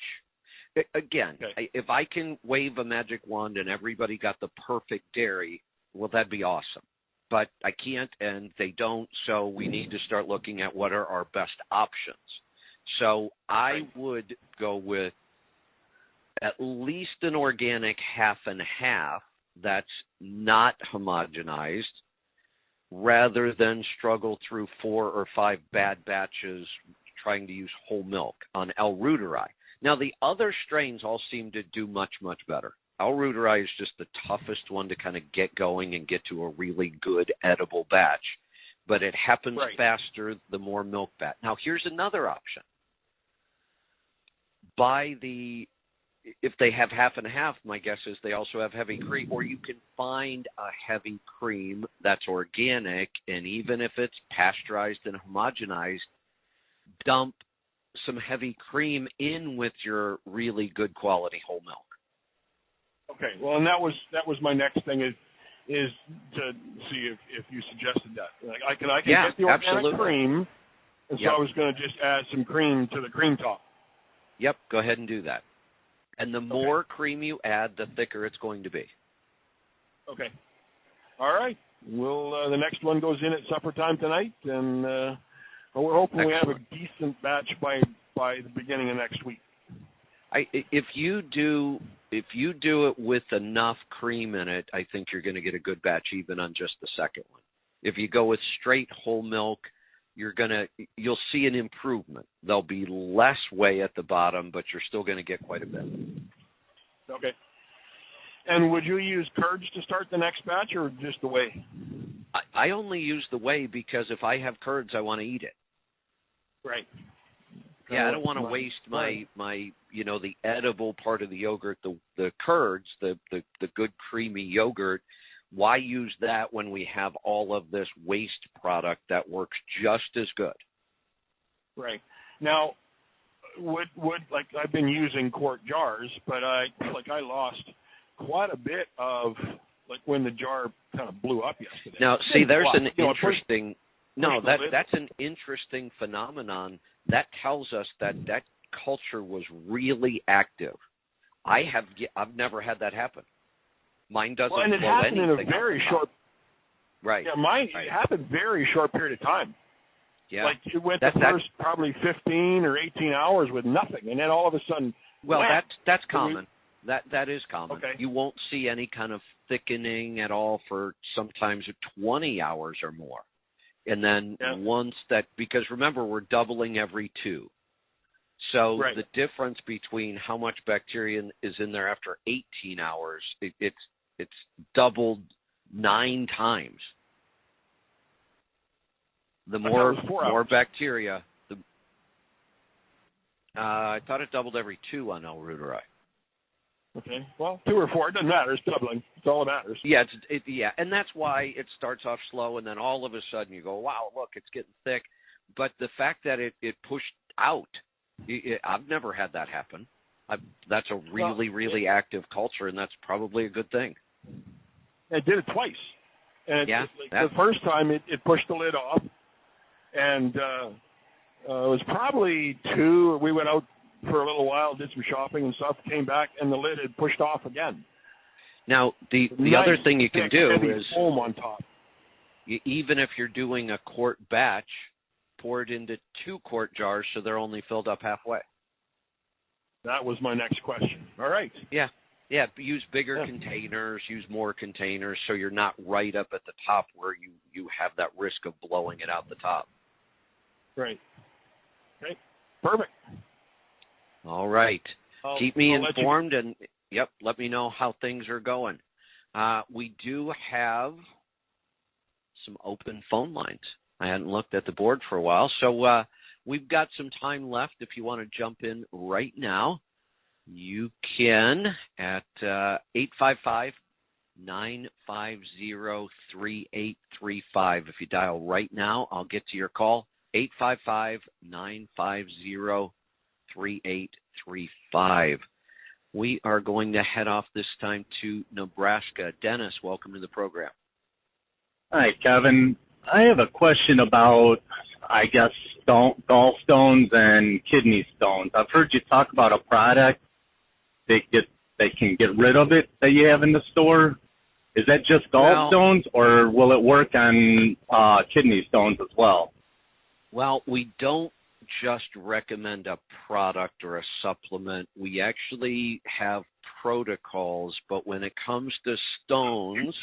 S1: Again, if I can wave a magic wand and everybody got the perfect dairy, well, that'd be awesome. But I can't, and they don't, so we need to start looking at what are our best options. So I would go with at least an organic half and half that's not homogenized, rather than struggle through 4 or 5 bad batches trying to use whole milk on L. reuteri. Now, the other strains all seem to do much, much better. L. reuteri is just the toughest one to kind of get going and get to a really good edible batch. But it happens faster the more milk fat. Now, here's another option. If they have half and half, my guess is they also have heavy cream, or you can find a heavy cream that's organic, and even if it's pasteurized and homogenized, dump some heavy cream in with your really good quality whole milk.
S3: Okay, well, and that was my next thing is to see if you suggested that. Like I can get the organic cream, and so I was going to just add some cream to the cream top.
S1: Yep, go ahead and do that. And the more cream you add, the thicker it's going to be. Okay.
S3: All right. We'll the next one goes in at supper time tonight, and we're hoping we have a decent batch by the beginning of next week.
S1: If you do it with enough cream in it, I think you're going to get a good batch even on just the second one. If you go with straight whole milk, you'll see an improvement. There'll be less whey at the bottom, but you're still going to get quite a bit.
S3: Okay. And would you use curds to start the next batch, or just the whey?
S1: I only use the whey because if I have curds, I want to eat it.
S3: Right.
S1: Yeah, I don't want to waste my the edible part of the yogurt, the curds, the good creamy yogurt. Why use that when we have all of this waste product that works just as good?
S3: Right. Now, would like I've been using quart jars, but I lost quite a bit of like when the jar kind of blew up yesterday.
S1: Now, see, there's an interesting that's an interesting phenomenon. That tells us that culture was really active. I've never had that happen. Mine doesn't.
S3: Well, and it happened in a very short.
S1: Right.
S3: Yeah, mine it happened very short period of time.
S1: Yeah.
S3: Like it went the first probably 15 or 18 hours with nothing, and then all of a sudden.
S1: Well, that's common. That is common.
S3: Okay.
S1: You won't see any kind of thickening at all for sometimes 20 hours or more. And then once because remember, we're doubling every 2. So
S3: right.
S1: the difference between how much bacteria is in there after 18 hours, it's doubled 9 times. The more bacteria, I thought it doubled every 2 on L. reuteri.
S3: Okay, well, 2 or 4, it doesn't matter. It's doubling. It's all that matters.
S1: Yeah, and that's why it starts off slow, and then all of a sudden you go, wow, look, it's getting thick. But the fact that it pushed out, I've never had that happen. That's a really active culture, and that's probably a good thing.
S3: It did it twice. And
S1: the
S3: first time it pushed the lid off, and it was probably 2. We went out for a little while, did some shopping and stuff, came back, and the lid had pushed off again.
S1: Now, the other thing you can do is
S3: foam on top.
S1: Even if you're doing a quart batch, pour it into 2 quart jars so they're only filled up halfway.
S3: That was my next question. All right.
S1: Yeah. Use bigger containers, use more containers, so you're not right up at the top where you have that risk of blowing it out the top.
S3: Right. Okay. Perfect.
S1: All right. Keep me informed, and let me know how things are going. We do have some open phone lines. I hadn't looked at the board for a while, so we've got some time left. If you want to jump in right now, you can at 855-950-3835. If you dial right now, I'll get to your call. 855-950-3835. We are going to head off this time to Nebraska. Dennis, welcome to the program.
S4: Hi, Kevin. I have a question about, I guess, gallstones and kidney stones. I've heard you talk about a product they can get rid of it that you have in the store. Is that just gallstones, or will it work on kidney stones as well?
S1: Well, we don't just recommend a product or a supplement. We actually have protocols, but when it comes to stones,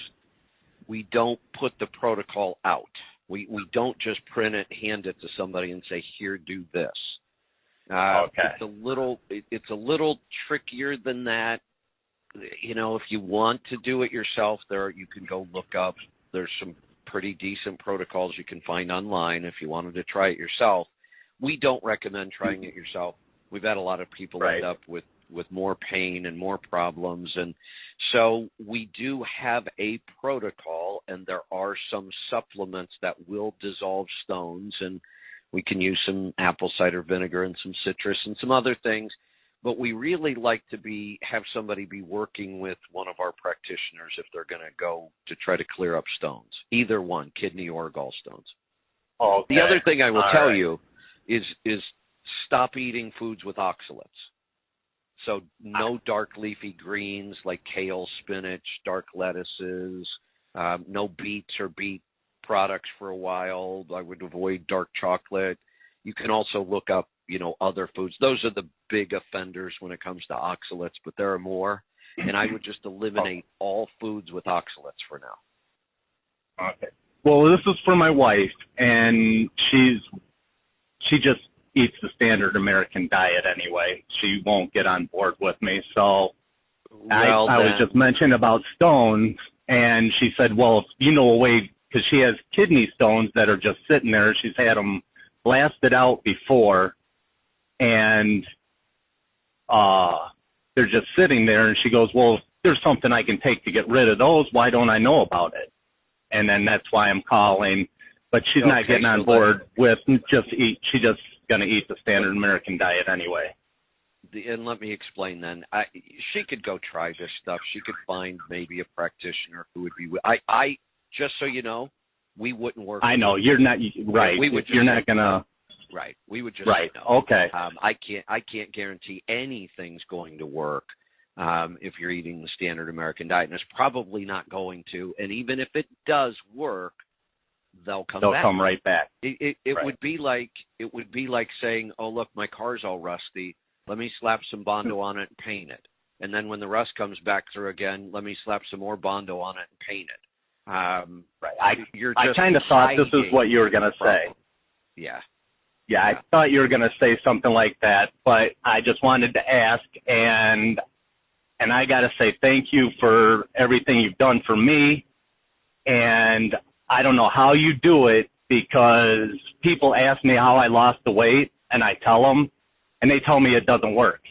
S1: we don't put the protocol out. We don't just print it, hand it to somebody, and say, "Here, do this."
S4: Okay.
S1: It's a little trickier than that. If you want to do it yourself, you can go look up. There's some pretty decent protocols you can find online if you wanted to try it yourself. We don't recommend trying it yourself. We've had a lot of people end up with more pain and more problems, and so we do have a protocol, and there are some supplements that will dissolve stones, and we can use some apple cider vinegar and some citrus and some other things, but we really like to have somebody be working with one of our practitioners if they're going to go to try to clear up stones, either one, kidney or gallstones.
S4: Okay.
S1: The other thing I will tell you is stop eating foods with oxalates. So no dark leafy greens like kale, spinach, dark lettuces, no beets or beet products for a while. I would avoid dark chocolate. You can also look up, other foods. Those are the big offenders when it comes to oxalates, but there are more. And I would just eliminate all foods with oxalates for now.
S4: Okay. Well, this is for my wife, and she just eats the standard American diet anyway. She won't get on board with me. So I was just mentioning about stones, and she said, well, if you know a way, because she has kidney stones that are just sitting there. She's had them blasted out before, and they're just sitting there. And she goes, well, if there's something I can take to get rid of those, why don't I know about it? And then that's why I'm calling. But she's not getting on board with just eat. She just going to eat the standard American diet anyway.
S1: And let me explain then. She could go try this stuff. She could find maybe a practitioner who would be. I just so you know, we wouldn't work.
S4: I know you're not right.
S1: We would.
S4: You're not gonna.
S1: Right. We would just.
S4: Right.
S1: Know.
S4: Okay.
S1: I can't guarantee anything's going to work if you're eating the standard American diet, and it's probably not going to. And even if it does work, they'll come right back. It would be like saying, "Oh, look, my car's all rusty. Let me slap some Bondo on it and paint it." And then when the rust comes back through again, let me slap some more Bondo on it and paint it.
S4: Right. I kind of thought this is what you were going to say.
S1: Yeah.
S4: Yeah, I thought you were going to say something like that, but I just wanted to ask, and I got to say thank you for everything you've done for me, and I don't know how you do it because people ask me how I lost the weight, and I tell them, and they tell me it doesn't work.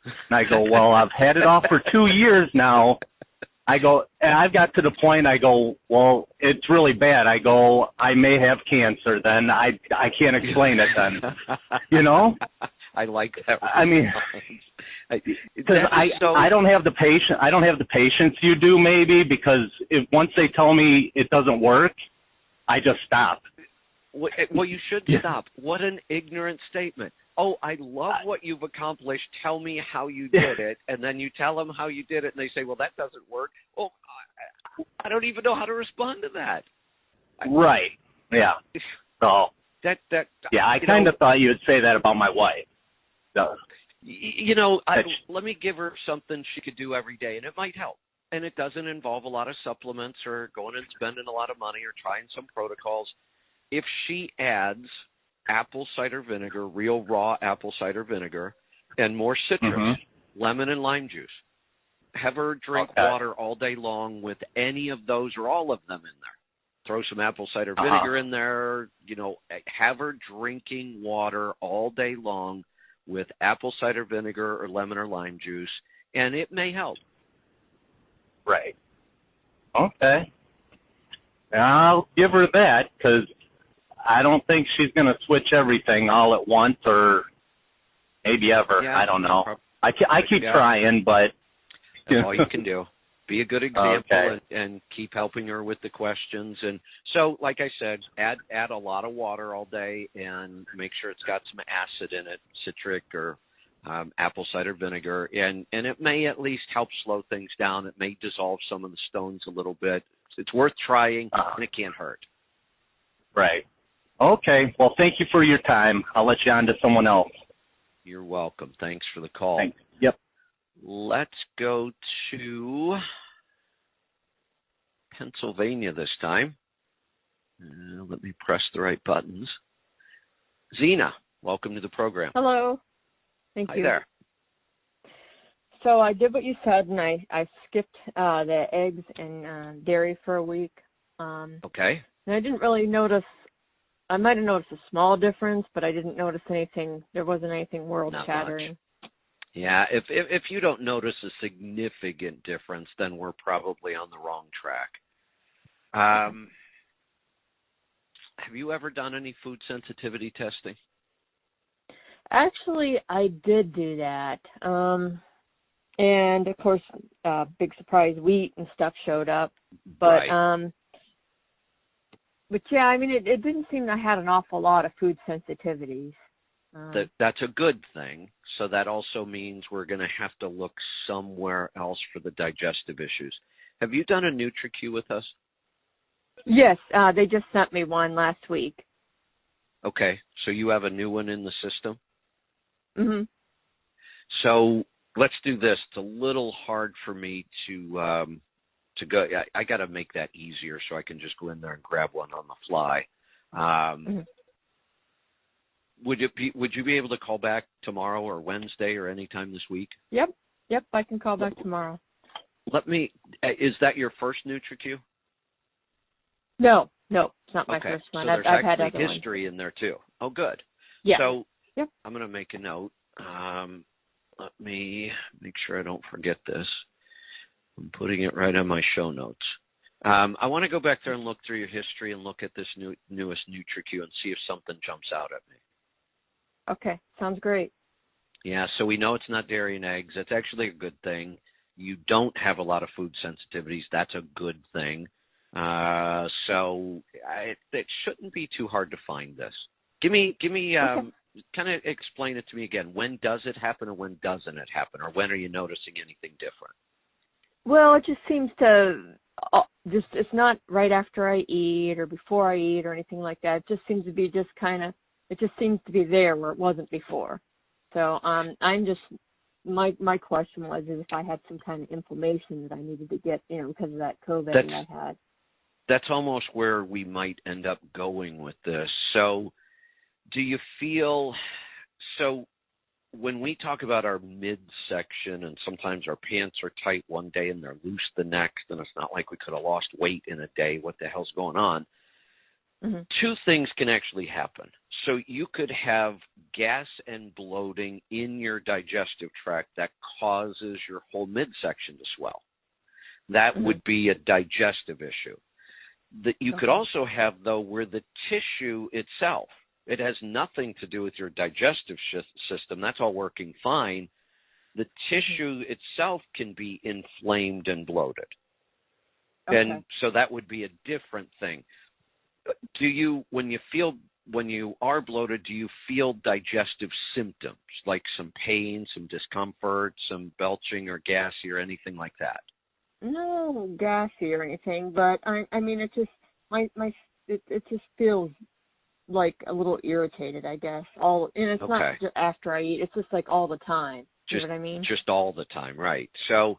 S4: And I go, well, I've had it off for 2 years now. I go, and I've got to the point, I go, well, it's really bad. I go, I may have cancer then. I can't explain it then. You know?
S1: I like that.
S4: I mean, because I don't have the patience you do maybe, because if once they tell me it doesn't work, I just stop.
S1: Well, you should stop. What an ignorant statement. Oh, I love what you've accomplished. Tell me how you did it. And then you tell them how you did it, and they say, well, that doesn't work. Oh, I don't even know how to respond to that.
S4: Right. Yeah. So, I kind of thought you would say that about my wife. So,
S1: let me give her something she could do every day, and it might help. And it doesn't involve a lot of supplements or going and spending a lot of money or trying some protocols. If she adds apple cider vinegar, real raw apple cider vinegar, and more citrus, lemon and lime juice, have her drink water all day long with any of those or all of them in there. Throw some apple cider vinegar in there, have her drinking water all day long with apple cider vinegar or lemon or lime juice, and it may help.
S4: Right. Okay. I'll give her that, because I don't think she's going to switch everything all at once, or maybe ever. Yeah, I don't know. I keep trying, but
S1: that's all you can do. Be a good example and keep helping her with the questions. And so, like I said, add a lot of water all day and make sure it's got some acid in it, citric or apple cider vinegar, and it may at least help slow things down. It may dissolve some of the stones a little bit. It's worth trying, and it can't hurt.
S4: Right. Okay. Well, thank you for your time. I'll let you on to someone else.
S1: You're welcome. Thanks for the call.
S4: Thanks. Yep.
S1: Let's go to Pennsylvania this time. Let me press the right buttons. Zena, welcome to the program.
S5: Hello. Thank you.
S1: Hi there.
S5: So I did what you said, and I skipped the eggs and dairy for a week.
S1: Okay.
S5: And I didn't really notice. I might have noticed a small difference, but I didn't notice anything. There wasn't anything world-shattering.
S1: Yeah, if you don't notice a significant difference, then we're probably on the wrong track. Have you ever done any food sensitivity testing?
S5: Actually, I did do that. And, of course, big surprise, wheat and stuff showed up. But,
S1: right.
S5: But yeah, I mean, it didn't seem I had an awful lot of food sensitivities.
S1: That's a good thing. So that also means we're going to have to look somewhere else for the digestive issues. Have you done a NutriQ with us?
S5: Yes, they just sent me one last week.
S1: Okay, so you have a new one in the system?
S5: Mm-hmm.
S1: So let's do this. It's a little hard for me to go. I got to make that easier so I can just go in there and grab one on the fly. Would you be able to call back tomorrow or Wednesday or anytime this week?
S5: Yep, I can call back tomorrow.
S1: Is that your first NutriQ?
S5: No, it's not my first one.
S1: So there's
S5: I've had
S1: actually
S5: other
S1: history
S5: ones.
S1: in there too. Oh, good.
S5: Yeah.
S1: So
S5: yep.
S1: I'm going to make a note. Let me make sure I don't forget this. I'm putting it right on my show notes. I want to go back there and look through your history and look at this newest NutriQ and see if something jumps out at me.
S5: Okay, sounds great.
S1: Yeah, so we know it's not dairy and eggs. That's actually a good thing. You don't have a lot of food sensitivities. That's a good thing. So it shouldn't be too hard to find this. Give me
S5: Okay.
S1: Kind of explain it to me again. When does it happen, or when doesn't it happen, or when are you noticing anything different?
S5: Well, it just seems to it's not right after I eat or before I eat or anything like that. It just seems to be it just seems to be there where it wasn't before. So I'm just my question was if I had some kind of inflammation that I needed to get, because of that COVID that I had.
S1: That's almost where we might end up going with this. So Do you feel so? When we talk about our midsection, and sometimes our pants are tight one day and they're loose the next, and it's not like we could have lost weight in a day. What the hell's going on?
S5: Mm-hmm.
S1: Two things can actually happen. So you could have gas and bloating in your digestive tract that causes your whole midsection to swell. That would be a digestive issue. That you could also have, though, where the tissue itself, it has nothing to do with your digestive system. That's all working fine. The tissue itself can be inflamed and bloated. And so that would be a different thing. Do you, when you are bloated, do you feel digestive symptoms, like some pain, some discomfort, some belching or gassy or anything like that?
S5: No gassy or anything, but I mean, it just, it just feels like a little irritated, I guess. And it's not just after I eat; it's just like all the time. You know what I mean? Just
S1: all the time, right? So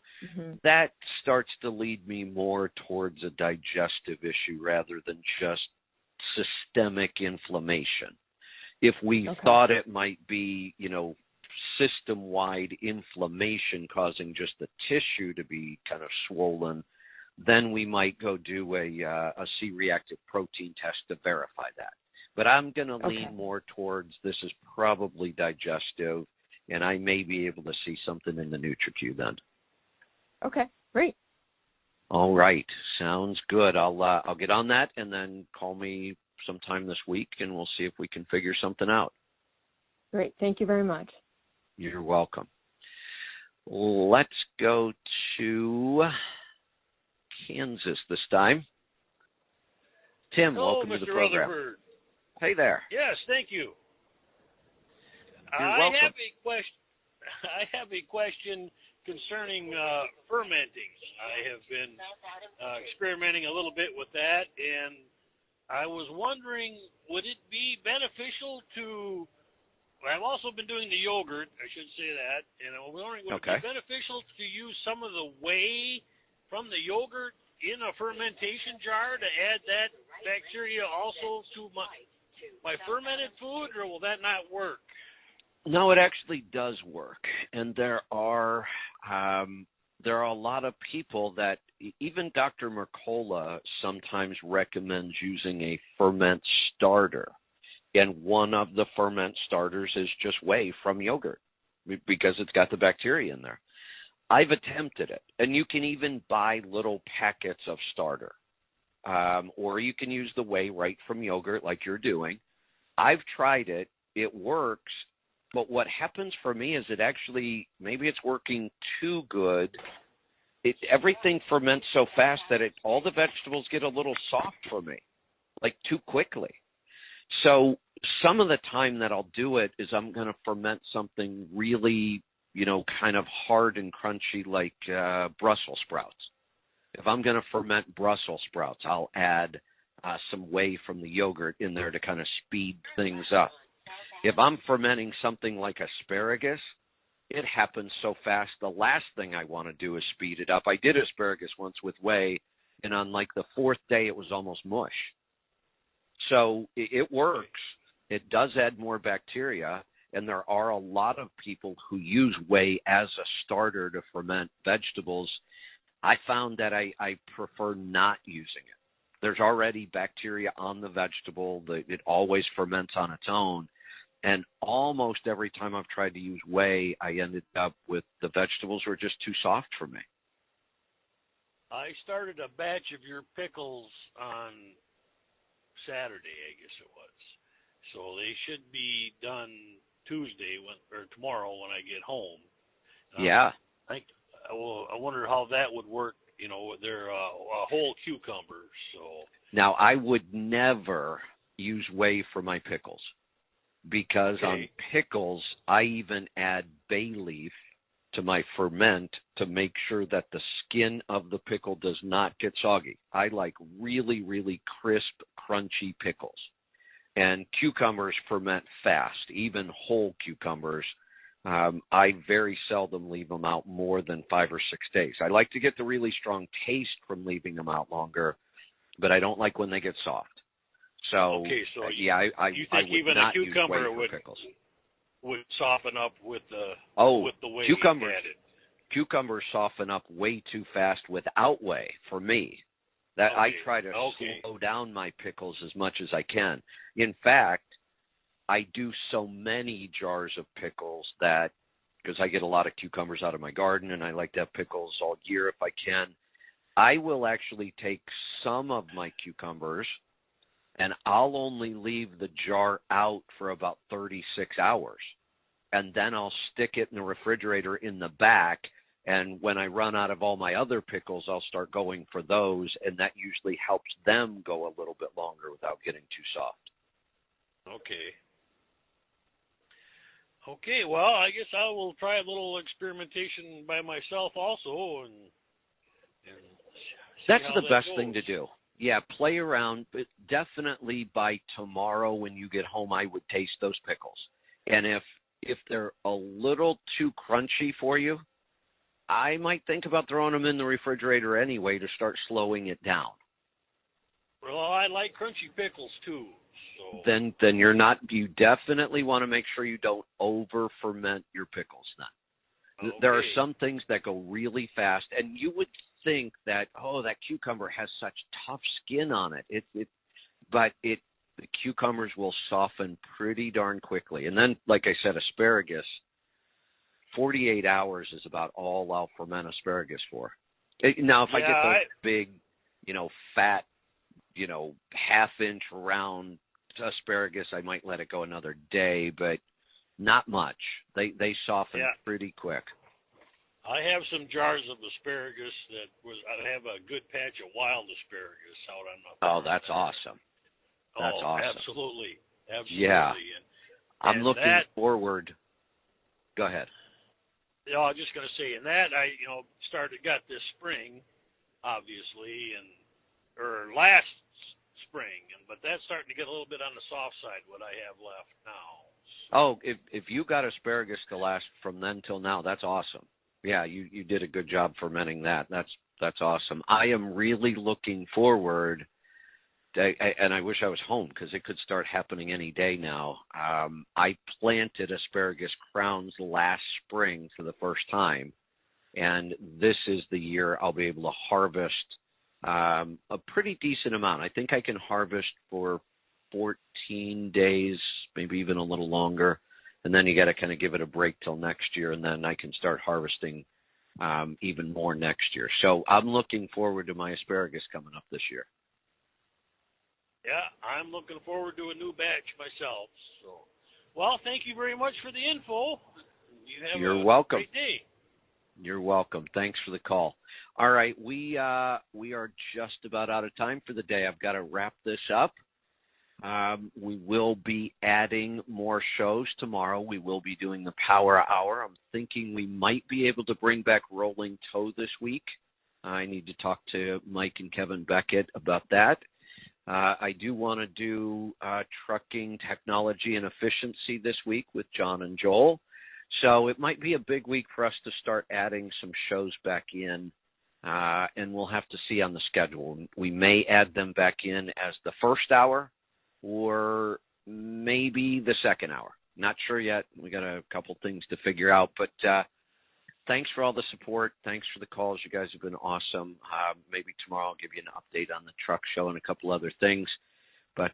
S1: that starts to lead me more towards a digestive issue rather than just systemic inflammation. If we thought it might be, system-wide inflammation causing just the tissue to be kind of swollen, then we might go do a C-reactive protein test to verify that. But I'm going to lean more towards this is probably digestive, and I may be able to see something in the NutriQ then.
S5: Okay, great.
S1: All right, sounds good. I'll get on that, and then call me sometime this week, and we'll see if we can figure something out.
S5: Great, thank you very much.
S1: You're welcome. Let's go to Kansas this time. Tim, welcome to the program.
S6: Rutherford.
S1: Hey there.
S6: Yes, thank you.
S1: You're welcome.
S6: I have a question concerning fermenting. I have been experimenting a little bit with that, and I was wondering, would it be beneficial to? I've also been doing the yogurt. I should say that, and I was wondering, would it be beneficial to use some of the whey from the yogurt in a fermentation jar to add that bacteria also to my fermented food, or will that not work?
S1: No, it actually does work, and there are a lot of people that even Dr. Mercola sometimes recommends using a ferment starter, and one of the ferment starters is just whey from yogurt because it's got the bacteria in there. I've attempted it, and you can even buy little packets of starter, or you can use the whey right from yogurt like you're doing. I've tried it. It works. But what happens for me is it actually, maybe it's working too good. Everything ferments so fast that all the vegetables get a little soft for me, like too quickly. So some of the time that I'll do it is I'm going to ferment something really, kind of hard and crunchy like Brussels sprouts. If I'm going to ferment Brussels sprouts, I'll add some whey from the yogurt in there to kind of speed things up. If I'm fermenting something like asparagus, it happens so fast. The last thing I want to do is speed it up. I did asparagus once with whey, and on like the fourth day, it was almost mush. So it works. It does add more bacteria, and there are a lot of people who use whey as a starter to ferment vegetables. I found that I prefer not using it. There's already bacteria on the vegetable. It always ferments on its own. And almost every time I've tried to use whey, I ended up with the vegetables were just too soft for me.
S6: I started a batch of your pickles on Saturday, I guess it was. So they should be done Tuesday or tomorrow when I get home.
S1: Yeah.
S6: I wonder how that would work. They're whole cucumbers. So
S1: now I would never use whey for my pickles. Because on pickles, I even add bay leaf to my ferment to make sure that the skin of the pickle does not get soggy. I like really, really crisp, crunchy pickles. And cucumbers ferment fast, even whole cucumbers. I very seldom leave them out more than 5 or 6 days. I like to get the really strong taste from leaving them out longer, but I don't like when they get soft. So,
S6: okay, so
S1: yeah, I
S6: you
S1: I
S6: think
S1: would
S6: even
S1: not
S6: a cucumber
S1: use whey for pickles.
S6: would soften up with the way
S1: cucumbers.
S6: you add it?
S1: Cucumbers soften up way too fast without whey for me. That I try to slow down my pickles as much as I can. In fact, I do so many jars of pickles that, because I get a lot of cucumbers out of my garden and I like to have pickles all year if I can, I will actually take some of my cucumbers and I'll only leave the jar out for about 36 hours. And then I'll stick it in the refrigerator in the back. And when I run out of all my other pickles, I'll start going for those. And that usually helps them go a little bit longer without getting too soft.
S6: Okay, well, I guess I will try a little experimentation by myself also. And
S1: that's the best
S6: goes.
S1: thing to do. Yeah, play around, but definitely by tomorrow when you get home, I would taste those pickles. And if they're a little too crunchy for you, I might think about throwing them in the refrigerator anyway to start slowing it down.
S6: Well, I like crunchy pickles too. So.
S1: Then you definitely want to make sure you don't over ferment your pickles then. Okay. There are some things that go really fast, and you would think that, that cucumber has such tough skin on it. But the cucumbers will soften pretty darn quickly. And then, like I said, asparagus, 48 hours is about all I'll ferment asparagus for. Now, if I get those big, fat, half-inch round asparagus, I might let it go another day, but not much. They soften pretty quick.
S6: I have some jars of asparagus I have a good patch of wild asparagus out on my farm.
S1: Oh, that's awesome. That's awesome.
S6: Absolutely.
S1: Yeah. I'm looking forward. Go ahead.
S6: I was just going to say, and that I, got this spring, obviously, or last spring, but that's starting to get a little bit on the soft side, what I have left now.
S1: So. If you got asparagus to last from then till now, that's awesome. Yeah, you did a good job fermenting that. That's awesome. I am really looking forward to, and I wish I was home because it could start happening any day now. I planted asparagus crowns last spring for the first time, and this is the year I'll be able to harvest a pretty decent amount. I think I can harvest for 14 days, maybe even a little longer. And then you got to kind of give it a break till next year, and then I can start harvesting even more next year. So I'm looking forward to my asparagus coming up this year.
S6: Yeah, I'm looking forward to a new batch myself. So, well, thank you very much for the info.
S1: You're welcome.
S6: Great day.
S1: You're welcome. Thanks for the call. All right, we are just about out of time for the day. I've got to wrap this up. We will be adding more shows tomorrow. We will be doing the Power Hour. I'm thinking we might be able to bring back Rolling Toe this week. I need to talk to Mike and Kevin Beckett about that. I do want to do trucking technology and efficiency this week with John and Joel. So it might be a big week for us to start adding some shows back in, and we'll have to see on the schedule. We may add them back in as the first hour, or maybe the second hour. Not sure yet. We got a couple things to figure out, but thanks for all the support. Thanks for the calls. You guys have been awesome. Maybe tomorrow I'll give you an update on the truck show and a couple other things. But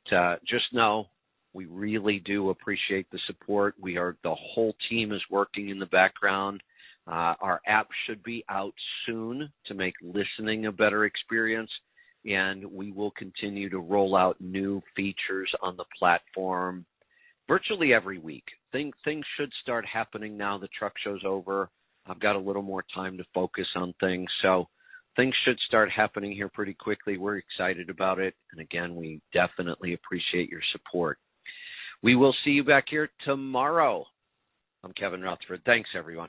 S1: just know we really do appreciate the support. The whole team is working in the background. Our app should be out soon to make listening a better experience. And we will continue to roll out new features on the platform virtually every week. Things should start happening now the truck show's over. I've got a little more time to focus on things. So things should start happening here pretty quickly. We're excited about it. And again, we definitely appreciate your support. We will see you back here tomorrow. I'm Kevin Rutherford. Thanks, everyone.